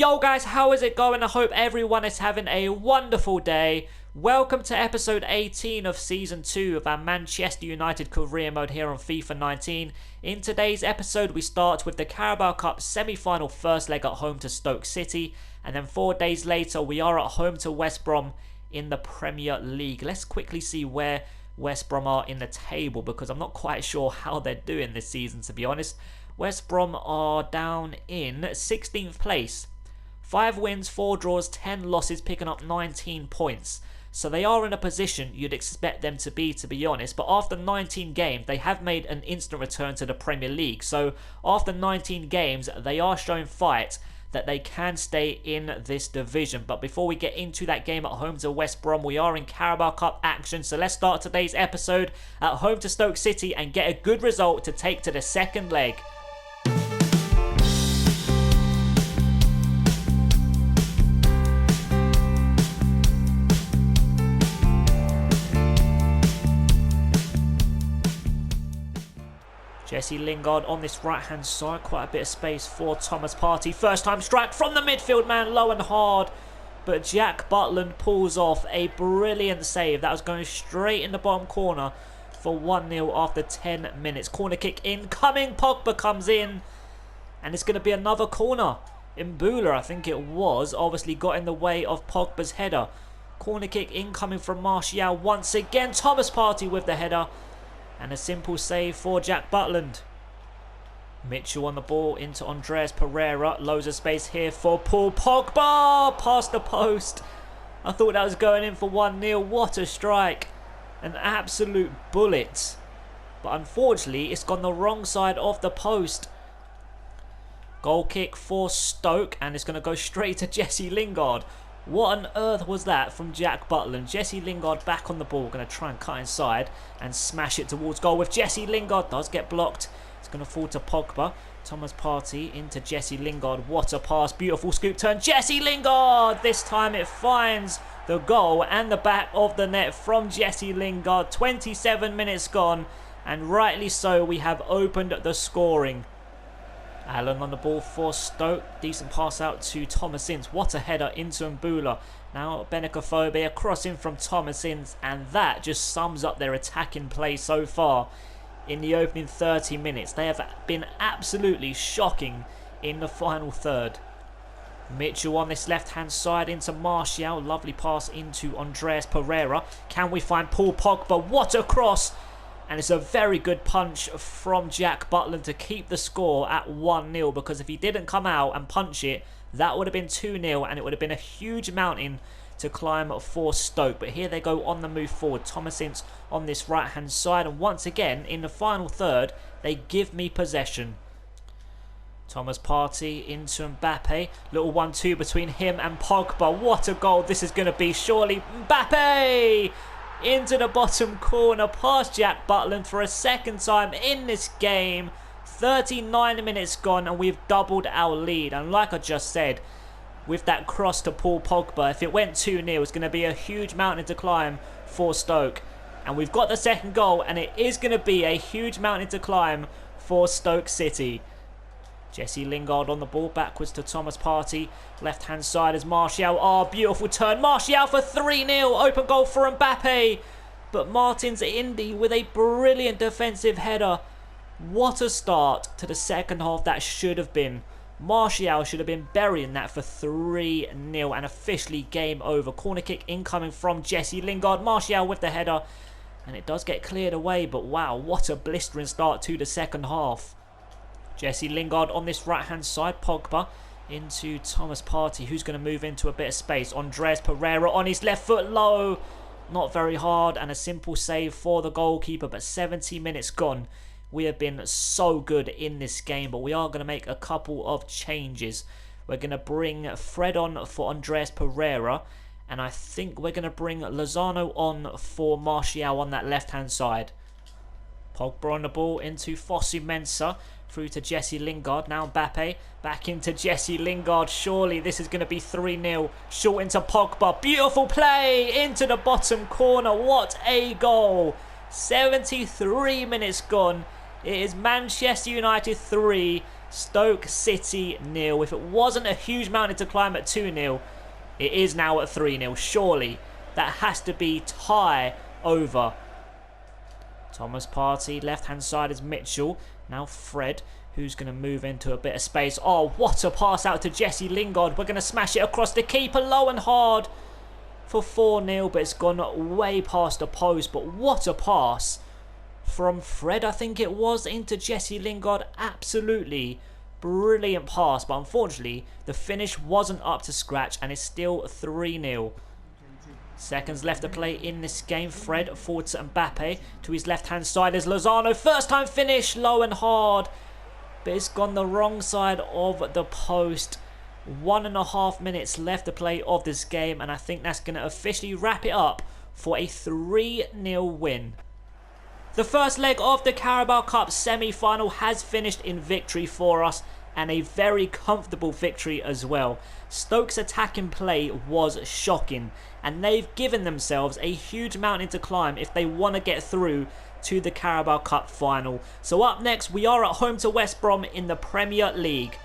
Yo guys, how is it going? I hope everyone is having a wonderful day. Welcome to episode 18 of season 2 of our Manchester United career mode here on FIFA 19. In today's episode we start with the Carabao Cup semi-final first leg at home to Stoke City, and then 4 days later we are at home to West Brom in the Premier League. Let's quickly see where West Brom are in the table, because I'm not quite sure how they're doing this season, to be honest. West Brom are down in 16th place. 5 wins, 4 draws, 10 losses, picking up 19 points. So they are in a position you'd expect them to be honest. But after 19 games, they have made an instant return to the Premier League. So after 19 games, they are showing fight that they can stay in this division. But before we get into that game at home to West Brom, we are in Carabao Cup action. So let's start today's episode at home to Stoke City and get a good result to take to the second leg. Jesse Lingard on this right hand side, quite a bit of space for Thomas Partey. First time strike from the midfield man, low and hard, but Jack Butland pulls off a brilliant save. That was going straight in the bottom corner for 1-0 after 10 minutes. Corner kick incoming, Pogba comes in, and it's going to be another corner. Mbula, I think it was, obviously got in the way of Pogba's header. Corner kick incoming from Martial once again. Thomas Partey with the header. And a simple save for Jack Butland. Mitchell on the ball into Andreas Pereira. Loads of space here for Paul Pogba. Past the post. I thought that was going in for 1-0. What a strike. An absolute bullet. But unfortunately, it's gone the wrong side of the post. Goal kick for Stoke. And it's going to go straight to Jesse Lingard. What on earth was that from Jack Butland? Jesse Lingard back on the ball. Going to try and cut inside and smash it towards goal with Jesse Lingard. Does get blocked. It's going to fall to Pogba. Thomas Partey into Jesse Lingard. What a pass. Beautiful scoop turn. Jesse Lingard. This time it finds the goal and the back of the net from Jesse Lingard. 27 minutes gone. And rightly so, we have opened the scoring. Allen on the ball for Stoke. Decent pass out to Thomas Ince. What a header into Mbula. Now Benicofobia crossing from Thomas Ince. And that just sums up their attacking play so far in the opening 30 minutes. They have been absolutely shocking in the final third. Mitchell on this left-hand side into Martial. Lovely pass into Andreas Pereira. Can we find Paul Pogba? What a cross! And it's a very good punch from Jack Butland to keep the score at 1-0, because if he didn't come out and punch it, that would have been 2-0 and it would have been a huge mountain to climb for Stoke. But here they go on the move forward. Thomas Ince on this right-hand side, and once again, in the final third, they give me possession. Thomas Partey into Mbappe. Little 1-2 between him and Pogba. What a goal this is going to be, surely. Mbappe! Into the bottom corner, past Jack Butland for a second time in this game. 39 minutes gone and we've doubled our lead. And like I just said, with that cross to Paul Pogba, if it went 2-0, it's going to be a huge mountain to climb for Stoke. And we've got the second goal, and it is going to be a huge mountain to climb for Stoke City. Jesse Lingard on the ball, backwards to Thomas Partey. Left hand side is Martial. Oh, beautiful turn. Martial for 3-0. Open goal for Mbappe. But Martins Indy with a brilliant defensive header. What a start to the second half that should have been. Martial should have been burying that for 3-0 and officially game over. Corner kick incoming from Jesse Lingard. Martial with the header. And it does get cleared away. But wow, what a blistering start to the second half. Jesse Lingard on this right-hand side. Pogba into Thomas Partey, who's going to move into a bit of space. Andreas Pereira on his left foot, low. Not very hard, and a simple save for the goalkeeper. But 70 minutes gone. We have been so good in this game, but we are going to make a couple of changes. We're going to bring Fred on for Andreas Pereira, and I think we're going to bring Lozano on for Martial on that left-hand side. Pogba on the ball into Fosu Mensah. Through to Jesse Lingard. Now Mbappe. Back into Jesse Lingard. Surely this is going to be 3-0. Short into Pogba. Beautiful play into the bottom corner. What a goal. 73 minutes gone. It is Manchester United 3, Stoke City 0. If it wasn't a huge mountain to climb at 2-0, it is now at 3-0. Surely that has to be tie over. Thomas Partey, left-hand side is Mitchell. Now Fred, who's going to move into a bit of space. Oh, what a pass out to Jesse Lingard. We're going to smash it across the keeper, low and hard for 4-0, but it's gone way past the post. But what a pass from Fred, I think it was, into Jesse Lingard. Absolutely brilliant pass, but unfortunately the finish wasn't up to scratch, and it's still 3-0. Seconds left to play in this game. Fred forward to Mbappe. To his left-hand side is Lozano. First time finish, low and hard. But it's gone the wrong side of the post. 1.5 minutes left to play of this game. And I think that's going to officially wrap it up for a 3-0 win. The first leg of the Carabao Cup semi-final has finished in victory for us. And a very comfortable victory as well. Stoke's attacking play was shocking, and they've given themselves a huge mountain to climb if they want to get through to the Carabao Cup final. So up next, we are at home to West Brom in the Premier League.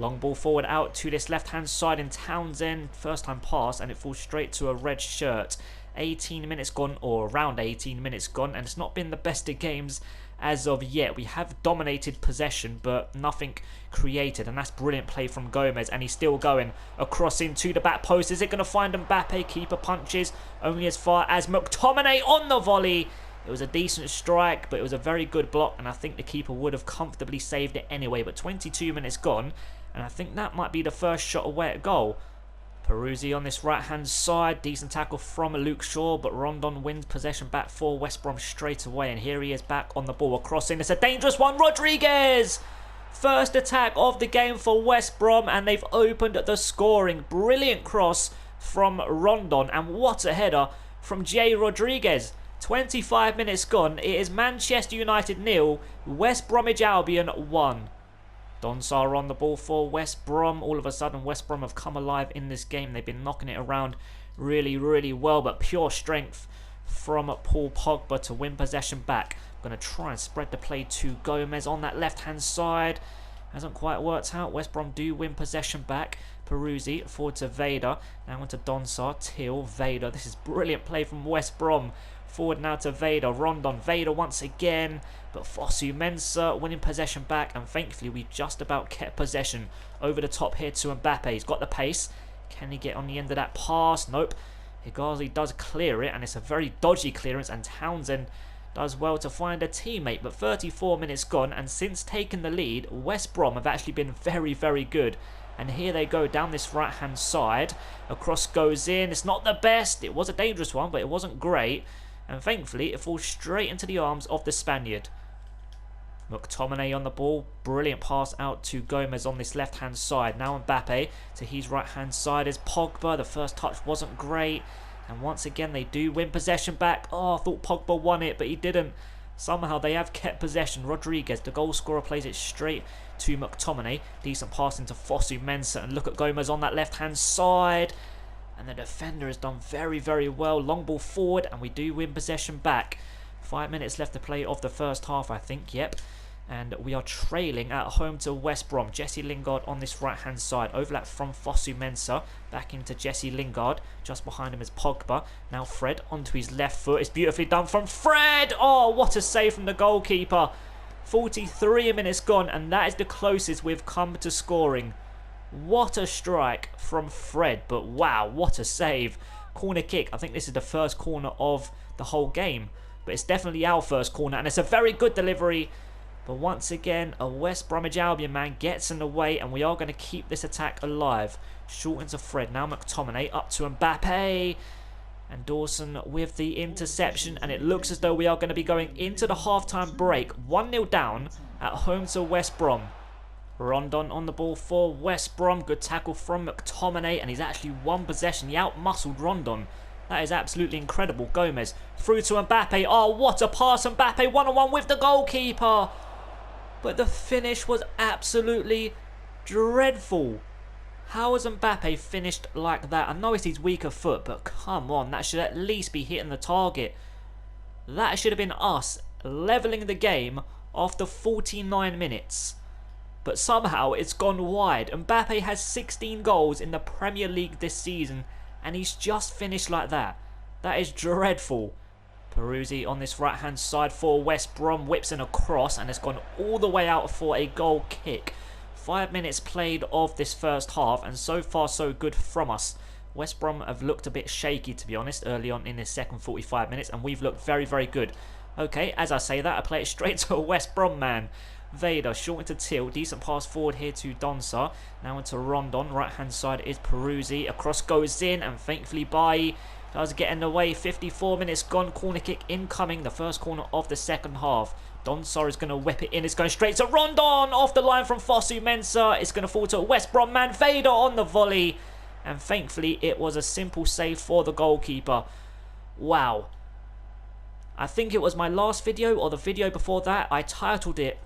Long ball forward out to this left-hand side in Townsend. First time pass, and it falls straight to a red shirt. 18 minutes gone, or around 18 minutes gone, and it's not been the best of games as of yet. We have dominated possession, but nothing created, and that's brilliant play from Gomez, and he's still going across into the back post. Is it going to find Mbappe? Keeper punches only as far as McTominay on the volley. It was a decent strike, but it was a very good block, and I think the keeper would have comfortably saved it anyway. But 22 minutes gone, and I think that might be the first shot away at goal. Peruzzi on this right-hand side. Decent tackle from Luke Shaw, but Rondon wins possession back for West Brom straight away. And here he is back on the ball. A crossing. It's a dangerous one. Rodriguez! First attack of the game for West Brom, and they've opened the scoring. Brilliant cross from Rondon, and what a header from Jay Rodriguez. 25 minutes gone. It is Manchester United 0, West Bromwich Albion 1. Donsar on the ball for West Brom. All of a sudden, West Brom have come alive in this game. They've been knocking it around really, really well, but pure strength from Paul Pogba to win possession back. Going to try and spread the play to Gomez on that left-hand side. Hasn't quite worked out. West Brom do win possession back. Peruzzi forward to Vader. Now on to Donsar. Till Vader. This is brilliant play from West Brom. Forward now to Vader. Rondon. Vader once again. But Fosu Mensah winning possession back. And thankfully we just about kept possession. Over the top here to Mbappe. He's got the pace. Can he get on the end of that pass? Nope. Higazi does clear it. And it's a very dodgy clearance. And Townsend does well to find a teammate. But 34 minutes gone. And since taking the lead, West Brom have actually been very, very good. And here they go down this right-hand side. A cross goes in. It's not the best. It was a dangerous one, but it wasn't great. And thankfully, it falls straight into the arms of the Spaniard. McTominay on the ball. Brilliant pass out to Gomez on this left-hand side. Now Mbappe to his right-hand side is Pogba. The first touch wasn't great. And once again, they do win possession back. Oh, I thought Pogba won it, but he didn't. Somehow they have kept possession. Rodriguez, the goal scorer, plays it straight to McTominay. Decent pass into Fosu Mensah. And look at Gomez on that left-hand side. And the defender has done very, very well. Long ball forward, and we do win possession back. 5 minutes left to play of the first half, I think. Yep. And we are trailing at home to West Brom. Jesse Lingard on this right-hand side. Overlap from Fosu Mensah. Back into Jesse Lingard. Just behind him is Pogba. Now Fred onto his left foot. It's beautifully done from Fred. Oh, what a save from the goalkeeper. 43 minutes gone, and that is the closest we've come to scoring. What a strike from Fred, but wow, what a save. Corner kick. I think this is the first corner of the whole game, but it's definitely our first corner, and it's a very good delivery. But once again, a West Bromwich Albion man gets in the way, and we are going to keep this attack alive. Short into Fred. Now McTominay up to Mbappe. And Dawson with the interception, and it looks as though we are going to be going into the halftime break. 1-0 down at home to West Brom. Rondon on the ball for West Brom. Good tackle from McTominay, and he's actually won possession. He out-muscled Rondon. That is absolutely incredible. Gomez through to Mbappe. Oh, what a pass. Mbappe one-on-one with the goalkeeper. but the finish was absolutely dreadful. How has Mbappe finished like that? I know it's his weaker foot, but come on, that should at least be hitting the target. That should have been us levelling the game after 49 minutes. But somehow it's gone wide. Mbappe has 16 goals in the Premier League this season, and he's just finished like that. That is dreadful. Peruzzi on this right hand side for West Brom, whips in a cross, and it's gone all the way out for a goal kick. 5 minutes played of this first half, and so far so good from us. West Brom have looked a bit shaky, to be honest, early on in this second 45 minutes, and we've looked very, very good. Okay, as I say that, I play it straight to a West Brom man. Vader, short into Till, decent pass forward here to Donsa. Now into Rondon, right hand side is Peruzzi. A cross goes in, and thankfully Bailly does get in the way. 54 minutes gone, corner kick incoming, the first corner of the second half. Donsa is going to whip it in. It's going straight to Rondon. Off the line from Fosu Mensah. It's going to fall to a West Brom man. Vader on the volley. And thankfully, it was a simple save for the goalkeeper. Wow. I think it was my last video or the video before that. I titled it,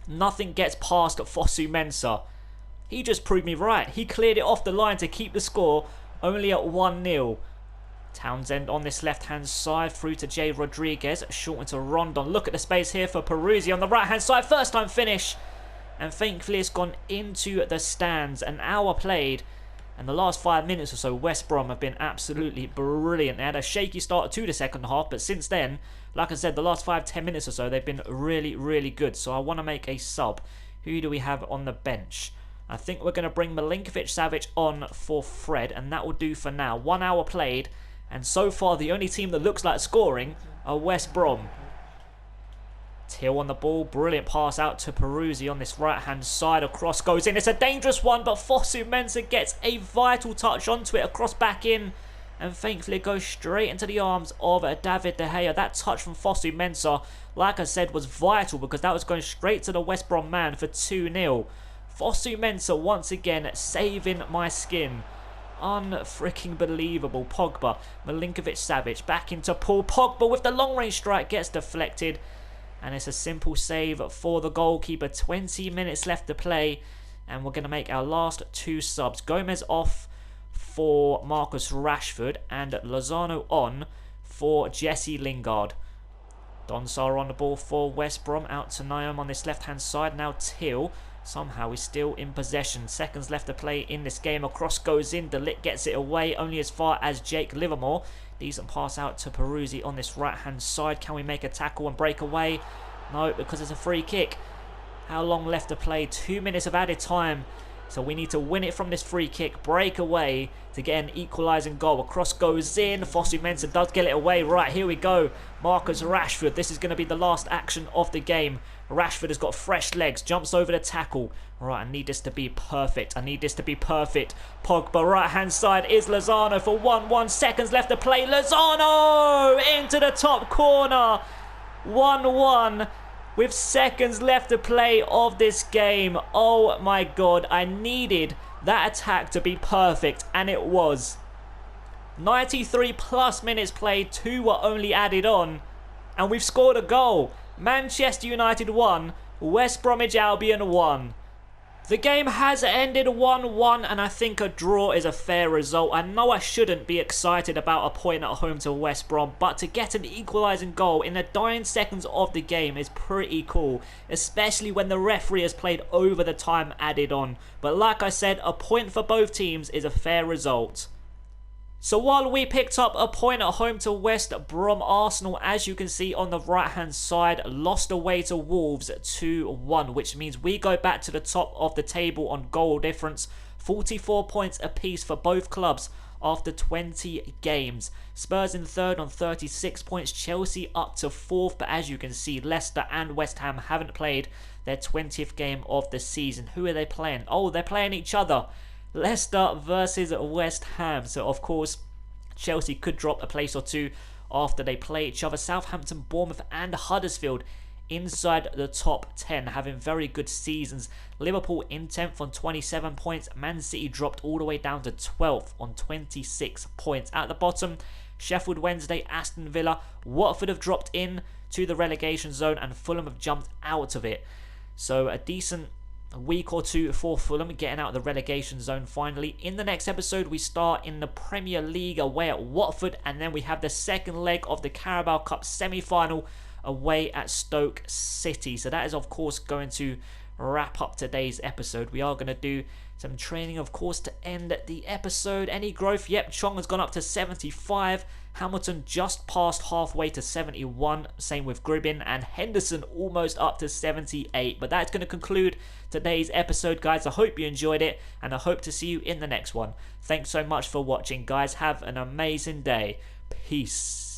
"Nothing Gets Past Fosu Mensah." He just proved me right. He cleared it off the line to keep the score only at 1-0. Townsend on this left-hand side, through to Jay Rodriguez, short into Rondon. Look at the space here for Peruzzi on the right-hand side. First time finish. And thankfully it's gone into the stands. An hour played. And the last 5 minutes or so, West Brom have been absolutely brilliant. They had a shaky start to the second half, but since then, like I said, the last 5-10 minutes or so, they've been really, really good. So I want to make a sub. Who do we have on the bench? I think we're going to bring Milinkovic-Savic on for Fred, and that will do for now. 1 hour played. And so far, the only team that looks like scoring are West Brom. Till on the ball. Brilliant pass out to Peruzzi on this right-hand side. A cross goes in. It's a dangerous one, but Fosu Mensah gets a vital touch onto it. A cross back in. And thankfully, it goes straight into the arms of David De Gea. That touch from Fosu Mensah, like I said, was vital because that was going straight to the West Brom man for 2-0. Fosu Mensah once again saving my skin. Unfreaking believable. Pogba, Milinkovic-Savic back into Paul Pogba with the long range strike, gets deflected, and it's a simple save for the goalkeeper. 20 minutes left to play, and we're going to make our last 2 subs. Gomez off for Marcus Rashford, and Lozano on for Jesse Lingard. Donsar on the ball for West Brom, out to Naum on this left hand side. Now Till. Somehow he's still in possession. Seconds left to play in this game. A cross goes in. De Ligt gets it away only as far as Jake Livermore. Decent pass out to Peruzzi on this right-hand side. Can we make a tackle and break away? No, because it's a free kick. How long left to play? 2 minutes of added time. So we need to win it from this free kick. Break away to get an equalising goal. A cross goes in. Fosu Mensah does get it away. Right, here we go. Marcus Rashford. This is going to be the last action of the game. Rashford has got fresh legs. Jumps over the tackle. Right, I need this to be perfect. I need this to be perfect. Pogba, right-hand side is Lozano for 1-1. Seconds left to play. Lozano into the top corner. 1-1. With seconds left to play of this game. Oh my god, I needed that attack to be perfect, and it was. 93 plus minutes played, 2 were only added on, and we've scored a goal. Manchester United 1, West Bromwich Albion 1. The game has ended 1-1, and I think a draw is a fair result. I know I shouldn't be excited about a point at home to West Brom, but to get an equalising goal in the dying seconds of the game is pretty cool, especially when the referee has played over the time added on. But like I said, a point for both teams is a fair result. So while we picked up a point at home to West Brom, Arsenal, as you can see on the right hand side, lost away to Wolves 2-1, which means we go back to the top of the table on goal difference. 44 points apiece for both clubs after 20 games. Spurs in third on 36 points, Chelsea up to fourth, but as you can see, Leicester and West Ham haven't played their 20th game of the season. Who are they playing? Oh, they're playing each other. Leicester versus West Ham. So, of course, Chelsea could drop a place or two after they play each other. Southampton, Bournemouth and Huddersfield inside the top 10, having very good seasons. Liverpool in 10th on 27 points. Man City dropped all the way down to 12th on 26 points. At the bottom, Sheffield Wednesday, Aston Villa, Watford have dropped in to the relegation zone, and Fulham have jumped out of it. So a decent week or two for Fulham, getting out of the relegation zone finally. In the next episode, we start in the Premier League away at Watford, and then we have the second leg of the Carabao Cup semi-final away at Stoke City. So that is, of course, going to wrap up today's episode. We are going to do some training, of course, to end the episode. Any growth? Yep, Chong has gone up to 75. Hamilton just passed halfway to 71. Same with Gribin, and Henderson almost up to 78. But that's going to conclude today's episode, guys. I hope you enjoyed it, and I hope to see you in the next one. Thanks so much for watching, guys. Have an amazing day. Peace.